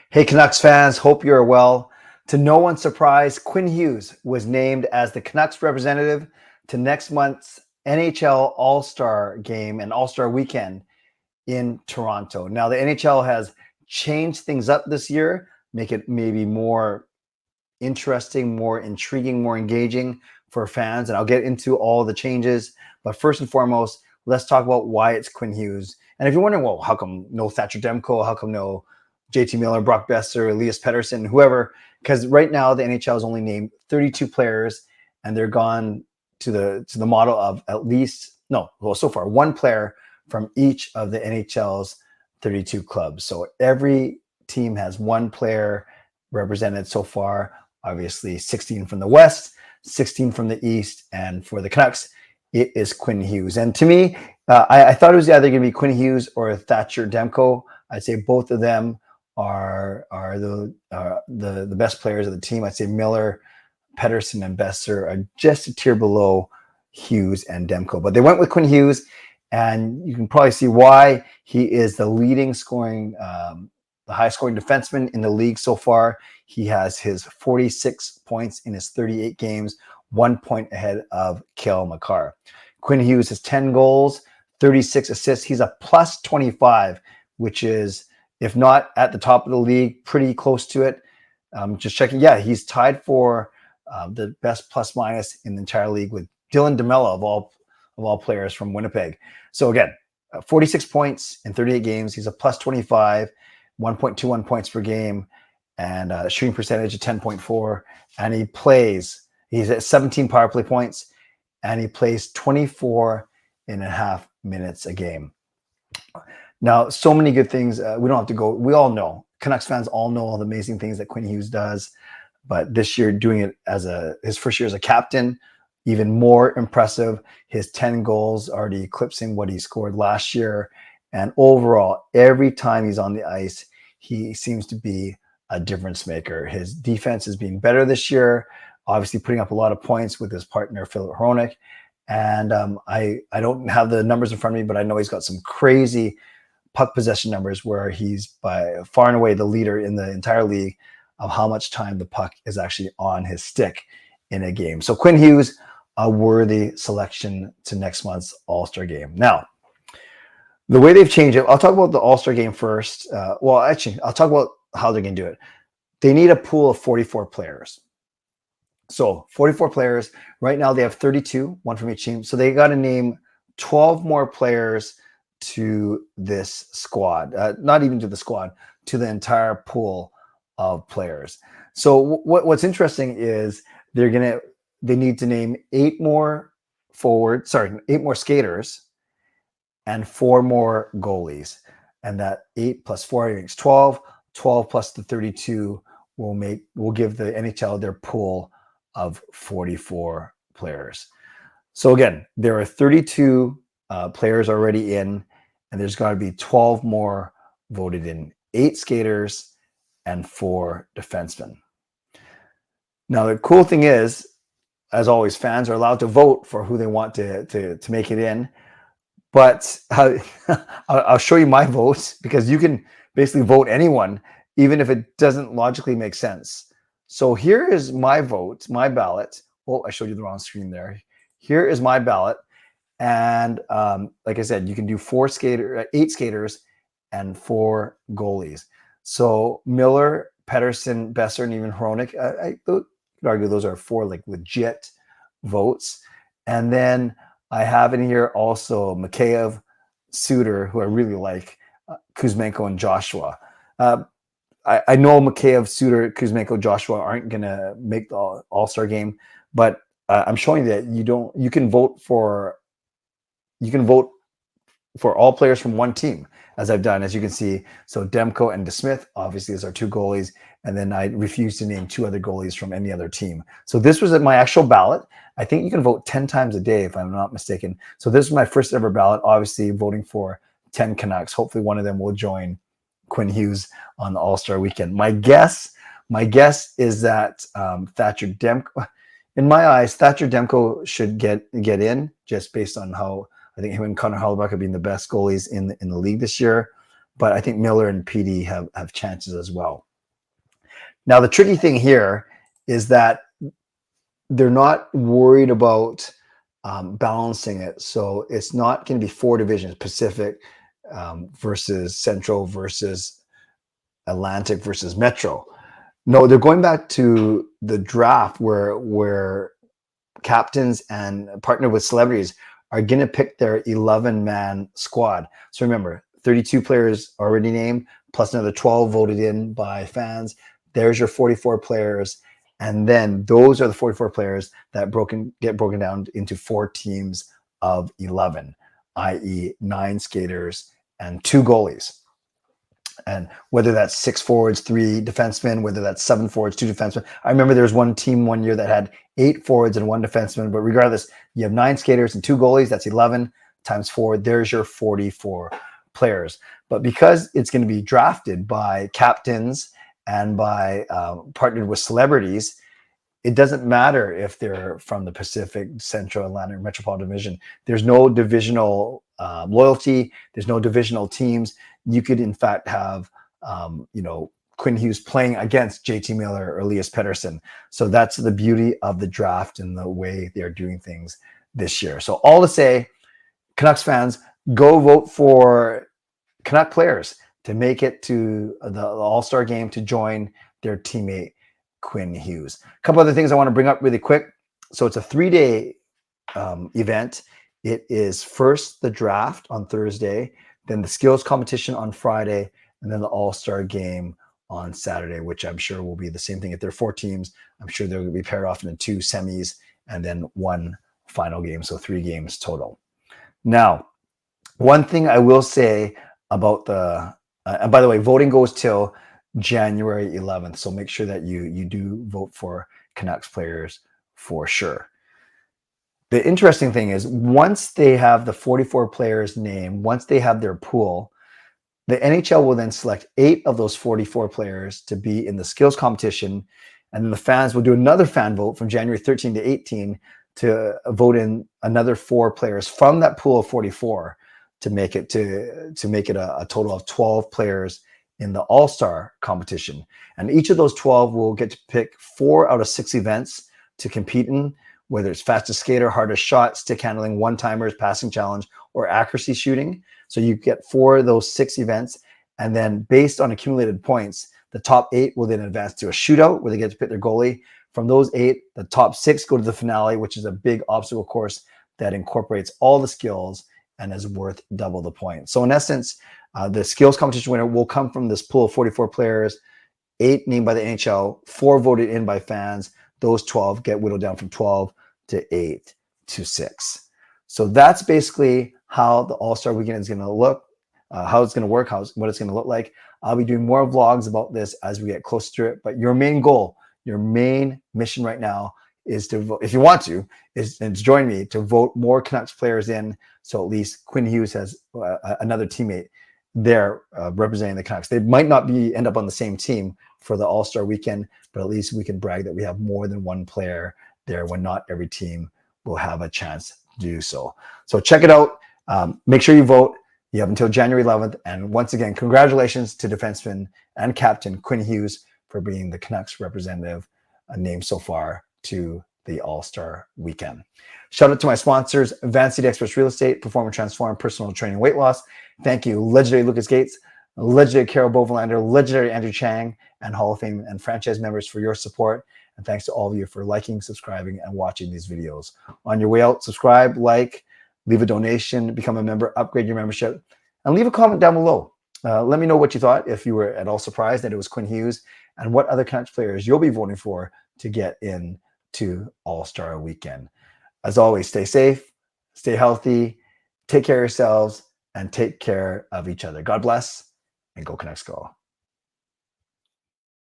Hey, Canucks fans, hope you're well. To no one's surprise, Quinn Hughes was named as the Canucks representative to next month's NHL All-Star game and All-Star weekend in Toronto. Now, the NHL has changed things up this year, make it maybe more interesting, more intriguing, more engaging for fans. And I'll get into all the changes. But first and foremost, let's talk about why it's Quinn Hughes. And if you're wondering, well, how come no Thatcher Demko? How come no JT Miller, Brock Besser, Elias Pettersson, whoever? Because right now the NHL has only named 32 players, and they're gone to the model of at least so far one player from each of the NHL's 32 clubs. So every team has one player represented so far. Obviously, 16 from the West, 16 from the East, and for the Canucks, it is Quinn Hughes. And to me, I thought it was either going to be Quinn Hughes or Thatcher Demko. I'd say both of them are the best players of the team. I'd say Miller, Pettersson, and Besser are just a tier below Hughes and Demko. But they went with Quinn Hughes, and you can probably see why. He is the leading scoring, the high scoring defenseman in the league so far. He has his 46 points in his 38 games, 1 point ahead of Cale Makar. Quinn Hughes has 10 goals, 36 assists. He's a plus 25, which is, if not at the top of the league, pretty close to it. Just checking. Yeah, he's tied for the best plus minus in the entire league with Dylan DeMella of all players from Winnipeg. So again, 46 points in 38 games. He's a plus 25, 1.21 points per game, and a shooting percentage of 10.4. And he's at 17 power play points, and he plays 24 and a half minutes a game. Now, so many good things. We don't have to go. We all know. Canucks fans all know all the amazing things that Quinn Hughes does. But this year, doing it as his first year as a captain, even more impressive. His 10 goals already eclipsing what he scored last year. And overall, every time he's on the ice, he seems to be a difference maker. His defense is being better this year, obviously putting up a lot of points with his partner, Filip Hronek. And I don't have the numbers in front of me, but I know he's got some crazy puck possession numbers where he's by far and away the leader in the entire league of how much time the puck is actually on his stick in a game. So Quinn Hughes, a worthy selection to next month's All-Star game. Now, the way they've changed it, I'll talk about the All-Star game first. Actually, I'll talk about how they're going to do it. They need a pool of 44 players. So 44 players. Right now they have 32, one from each team. So they got to name 12 more players to this squad. Not even to the squad, to the entire pool of players. So what's interesting is they need to name 8 more skaters and 4 more goalies. And that 8 plus 4 makes 12. 12 plus the 32 will give the NHL their pool of 44 players. So again, there are 32 players already in, and there's got to be 12 more voted in. 8 skaters and 4 defensemen. Now, the cool thing is, as always, fans are allowed to vote for who they want to make it in. But I'll show you my votes, because you can basically vote anyone, even if it doesn't logically make sense. So here is my vote, my ballot. Oh, I showed you the wrong screen there. Here is my ballot. And like I said, you can do 8 skaters and 4 goalies. So Miller, Pettersson, Besser, and even Hronek, I could argue those are 4 like legit votes. And then I have in here also Mikheyev, Suter, who I really like, Kuzmenko, and Joshua. I know Mikheyev, Suter, Kuzmenko, Joshua aren't going to make the All-Star game, but I'm showing that you can vote for all players from one team, as I've done, as you can see. So Demko and DeSmith, obviously, is our 2 goalies. And then I refuse to name 2 other goalies from any other team. So this was my actual ballot. I think you can vote 10 times a day, if I'm not mistaken. So this is my first ever ballot, obviously voting for 10 Canucks. Hopefully one of them will join Quinn Hughes on the All-Star weekend. My guess is that Thatcher Demko, in my eyes, Thatcher Demko should get in, just based on how I think him and Connor Hellebuyck have been the best goalies in the league this year. But I think Miller and PD have chances as well. Now, the tricky thing here is that they're not worried about balancing it. So it's not going to be 4 divisions: Pacific versus Central versus Atlantic versus Metro. No, they're going back to the draft where captains and partner with celebrities are going to pick their 11-man squad. So remember, 32 players already named, plus another 12 voted in by fans. There's your 44 players. And then those are the 44 players that get broken down into 4 teams of 11, i.e. 9 skaters and 2 goalies. And whether that's 6 forwards, 3 defensemen, whether that's 7 forwards, 2 defensemen. I remember there was one team one year that had 8 forwards and 1 defenseman, but regardless, you have 9 skaters and 2 goalies. That's 11 times 4. There's your 44 players. But because it's going to be drafted by captains and by partnered with celebrities, it doesn't matter if they're from the Pacific, Central, Atlantic, Metropolitan Division. There's no divisional loyalty. There's no divisional teams. You could, in fact, have, Quinn Hughes playing against JT Miller or Elias Pettersson. So that's the beauty of the draft and the way they're doing things this year. So all to say, Canucks fans, go vote for Canuck players to make it to the All-Star game to join their teammate Quinn Hughes. A couple other things I want to bring up really quick. So it's a 3-day event. It is first the draft on Thursday, then the skills competition on Friday, and then the All-Star game on Saturday, which I'm sure will be the same thing. If there are 4 teams, I'm sure they're going to be paired off into 2 semis and then 1 final game. So 3 games total. Now, one thing I will say about and by the way, voting goes till January 11th. So make sure that you do vote for Canucks players for sure. The interesting thing is once they have the 44 players named, once they have their pool, the NHL will then select 8 of those 44 players to be in the skills competition. And then the fans will do another fan vote from January 13 to 18 to vote in another 4 players from that pool of 44 to make it a total of 12 players in the All-Star competition. And each of those 12 will get to pick 4 out of 6 events to compete in, whether it's fastest skater, hardest shot, stick handling, one-timers, passing challenge, or accuracy shooting. So you get 4 of those 6 events. And then based on accumulated points, the top 8 will then advance to a shootout where they get to pick their goalie. From those 8, the top 6 go to the finale, which is a big obstacle course that incorporates all the skills and is worth double the points. So in essence, the skills competition winner will come from this pool of 44 players, 8 named by the NHL, 4 voted in by fans. Those 12 get whittled down from 12 to 8 to 6. So that's basically how the All-Star Weekend is going to look, how it's going to work, what it's going to look like. I'll be doing more vlogs about this as we get closer to it. But your main goal, your main mission right now is to vote, if you want to, is to join me to vote more Canucks players in. So at least Quinn Hughes has another teammate there representing the Canucks. They might not end up on the same team for the All-Star Weekend, but at least we can brag that we have more than one player there when not every team will have a chance to do so. So check it out. Make sure you vote. You have until January 11th. And once again, congratulations to defenseman and captain Quinn Hughes for being the Canucks representative named so far to the All-Star Weekend. Shout out to my sponsors, Advanced Experts Real Estate, Perform and Transform, Personal Training, Weight Loss. Thank you, legendary Lucas Gates, legendary Carol Bovelander, legendary Andrew Chang, and Hall of Fame and franchise members for your support. And thanks to all of you for liking, subscribing, and watching these videos. On your way out, subscribe, like, leave a donation, become a member, upgrade your membership, and leave a comment down below. Let me know what you thought, if you were at all surprised that it was Quinn Hughes, and what other Canucks players you'll be voting for to get in to All-Star Weekend. As always, stay safe, stay healthy, take care of yourselves, and take care of each other. God bless, and go Canucks go.